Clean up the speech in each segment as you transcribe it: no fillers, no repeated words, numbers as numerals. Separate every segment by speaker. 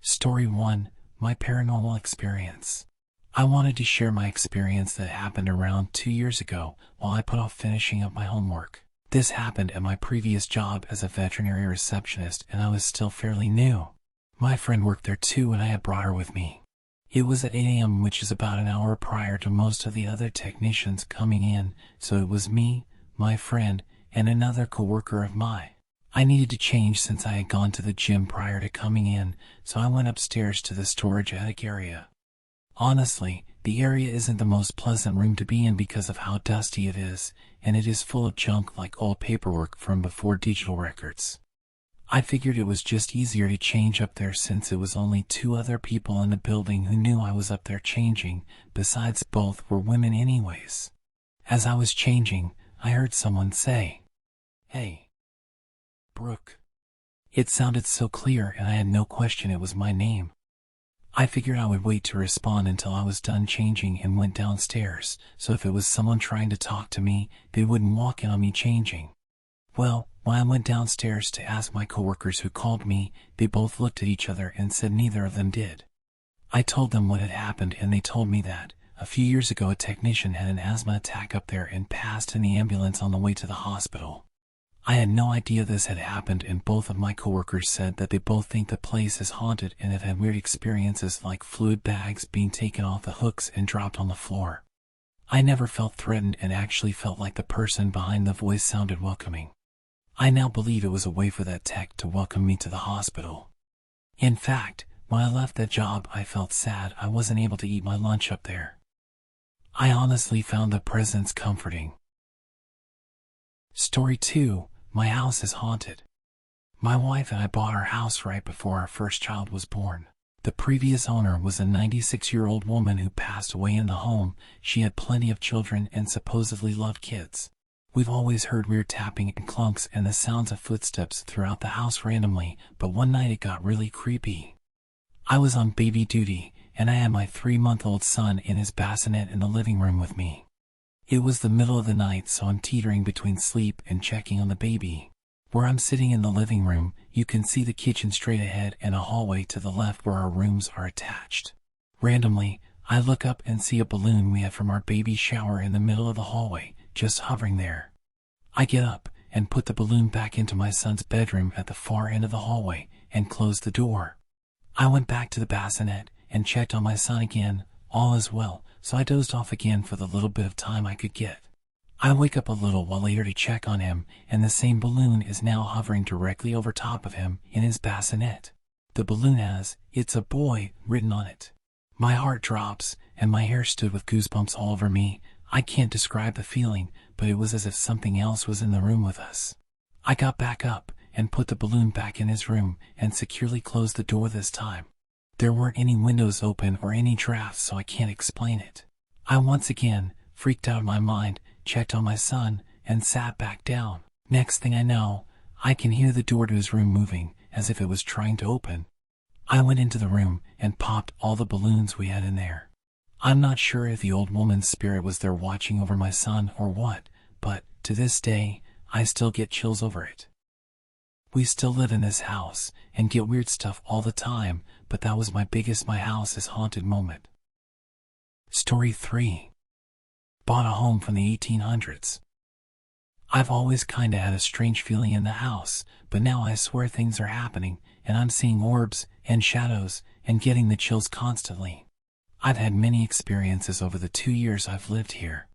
Speaker 1: Story 1, My Paranormal Experience. I wanted to share my experience that happened around 2 years ago while I put off finishing up my homework. This happened at my previous job as a veterinary receptionist, and I was still fairly new. My friend worked there too, and I had brought her with me. It was at 8 a.m., which is about an hour prior to most of the other technicians coming in, so it was me, my friend, and another coworker of mine. I needed to change since I had gone to the gym prior to coming in, so I went upstairs to the storage attic area. Honestly, the area isn't the most pleasant room to be in because of how dusty it is, and it is full of junk like old paperwork from before digital records. I figured it was just easier to change up there since it was only 2 other people in the building who knew I was up there changing, besides both were women anyways. As I was changing, I heard someone say, "Hey, Brooke." It sounded so clear, and I had no question it was my name. I figured I would wait to respond until I was done changing and went downstairs, so if it was someone trying to talk to me, they wouldn't walk in on me changing. Well, when I went downstairs to ask my coworkers who called me, they both looked at each other and said neither of them did. I told them what had happened, and they told me that a few years ago a technician had an asthma attack up there and passed in the ambulance on the way to the hospital. I had no idea this had happened, and both of my coworkers said that they both think the place is haunted and have had weird experiences like fluid bags being taken off the hooks and dropped on the floor. I never felt threatened and actually felt like the person behind the voice sounded welcoming. I now believe it was a way for that tech to welcome me to the hospital. In fact, when I left that job, I felt sad I wasn't able to eat my lunch up there. I honestly found the presence comforting. Story 2, My House is Haunted. My wife and I bought our house right before our first child was born. The previous owner was a 96-year-old woman who passed away in the home. She had plenty of children and supposedly loved kids. We've always heard weird tapping and clunks and the sounds of footsteps throughout the house randomly, but one night it got really creepy. I was on baby duty, and I had my 3-month-old son in his bassinet in the living room with me. It was the middle of the night, so I'm teetering between sleep and checking on the baby. Where I'm sitting in the living room, you can see the kitchen straight ahead and a hallway to the left where our rooms are attached. Randomly, I look up and see a balloon we had from our baby shower in the middle of the hallway, just hovering there. I get up and put the balloon back into my son's bedroom at the far end of the hallway and close the door. I went back to the bassinet and checked on my son again. All is well, so I dozed off again for the little bit of time I could get. I wake up a little while later to check on him, and the same balloon is now hovering directly over top of him in his bassinet. The balloon has "It's a boy" written on it. My heart drops, and my hair stood with goosebumps all over me. I can't describe the feeling, but it was as if something else was in the room with us. I got back up and put the balloon back in his room and securely closed the door this time. There weren't any windows open or any drafts, so I can't explain it. I once again, freaked out of my mind, checked on my son, and sat back down. Next thing I know, I can hear the door to his room moving, as if it was trying to open. I went into the room and popped all the balloons we had in there. I'm not sure if the old woman's spirit was there watching over my son or what, but to this day, I still get chills over it. We still live in this house and get weird stuff all the time, but that was my biggest "my house is haunted" moment. Story 3. Bought a home from the 1800s. I've always kinda had a strange feeling in the house, but now I swear things are happening, and I'm seeing orbs and shadows and getting the chills constantly. I've had many experiences over the 2 years I've lived here.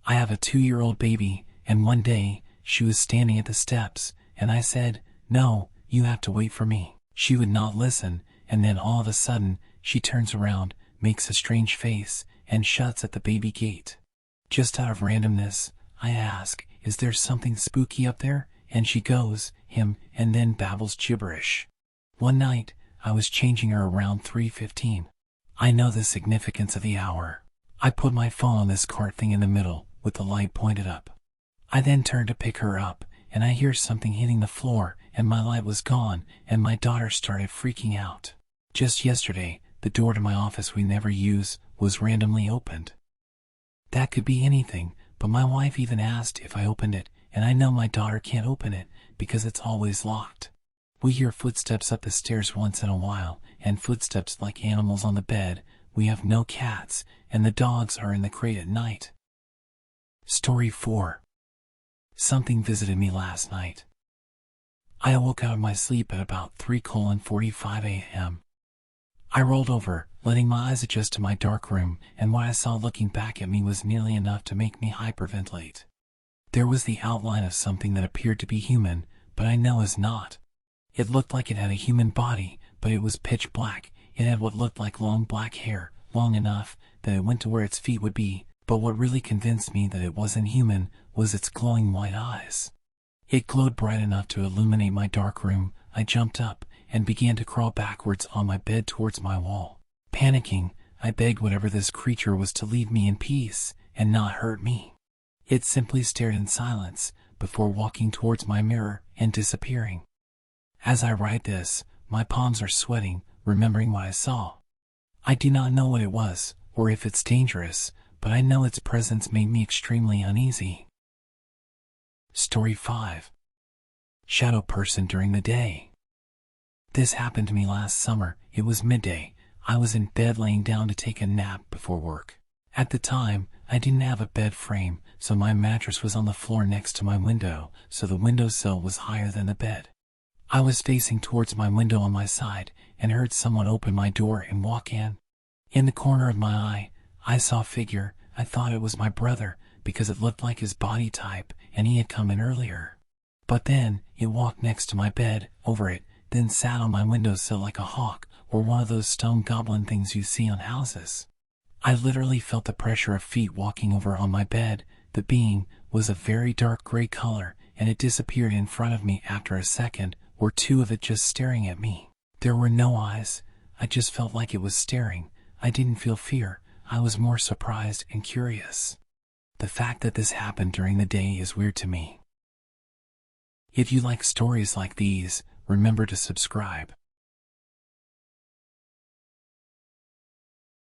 Speaker 1: I have a 2-year-old baby, and one day, she was standing at the steps, and I said, "No, you have to wait for me." She would not listen, and then all of a sudden, she turns around, makes a strange face, and shuts at the baby gate. Just out of randomness, I ask, "Is there something spooky up there?" And she goes, "Him," and then babbles gibberish. One night, I was changing her around 3:15. I know the significance of the hour. I put my phone on this cart thing in the middle, with the light pointed up. I then turned to pick her up, and I hear something hitting the floor, and my light was gone, and my daughter started freaking out. Just yesterday, the door to my office we never use was randomly opened. That could be anything, but my wife even asked if I opened it, and I know my daughter can't open it because it's always locked. We hear footsteps up the stairs once in a while, and footsteps like animals on the bed. We have no cats, and the dogs are in the crate at night. Story 4. Something visited me last night. I awoke out of my sleep at about 3:45 a.m. I rolled over, letting my eyes adjust to my dark room, and what I saw looking back at me was nearly enough to make me hyperventilate. There was the outline of something that appeared to be human, but I know is not. It looked like it had a human body, but it was pitch black. It had what looked like long black hair, long enough that it went to where its feet would be, but what really convinced me that it wasn't human was its glowing white eyes. It glowed bright enough to illuminate my dark room. I jumped up and began to crawl backwards on my bed towards my wall. Panicking, I begged whatever this creature was to leave me in peace and not hurt me. It simply stared in silence before walking towards my mirror and disappearing. As I write this, my palms are sweating, remembering what I saw. I do not know what it was, or if it's dangerous, but I know its presence made me extremely uneasy. Story 5. Shadow person during the day. This happened to me last summer. It was midday. I was in bed laying down to take a nap before work. At the time, I didn't have a bed frame, so my mattress was on the floor next to my window, so the windowsill was higher than the bed. I was facing towards my window on my side and heard someone open my door and walk in. In the corner of my eye, I saw a figure. I thought it was my brother because it looked like his body type and he had come in earlier. But then, it walked next to my bed, over it, then sat on my windowsill like a hawk or one of those stone goblin things you see on houses. I literally felt the pressure of feet walking over on my bed. The being was a very dark gray color, and it disappeared in front of me after a second or two of it just staring at me. There were no eyes. I just felt like it was staring. I didn't feel fear. I was more surprised and curious. The fact that this happened during the day is weird to me. If you like stories like these, remember to subscribe.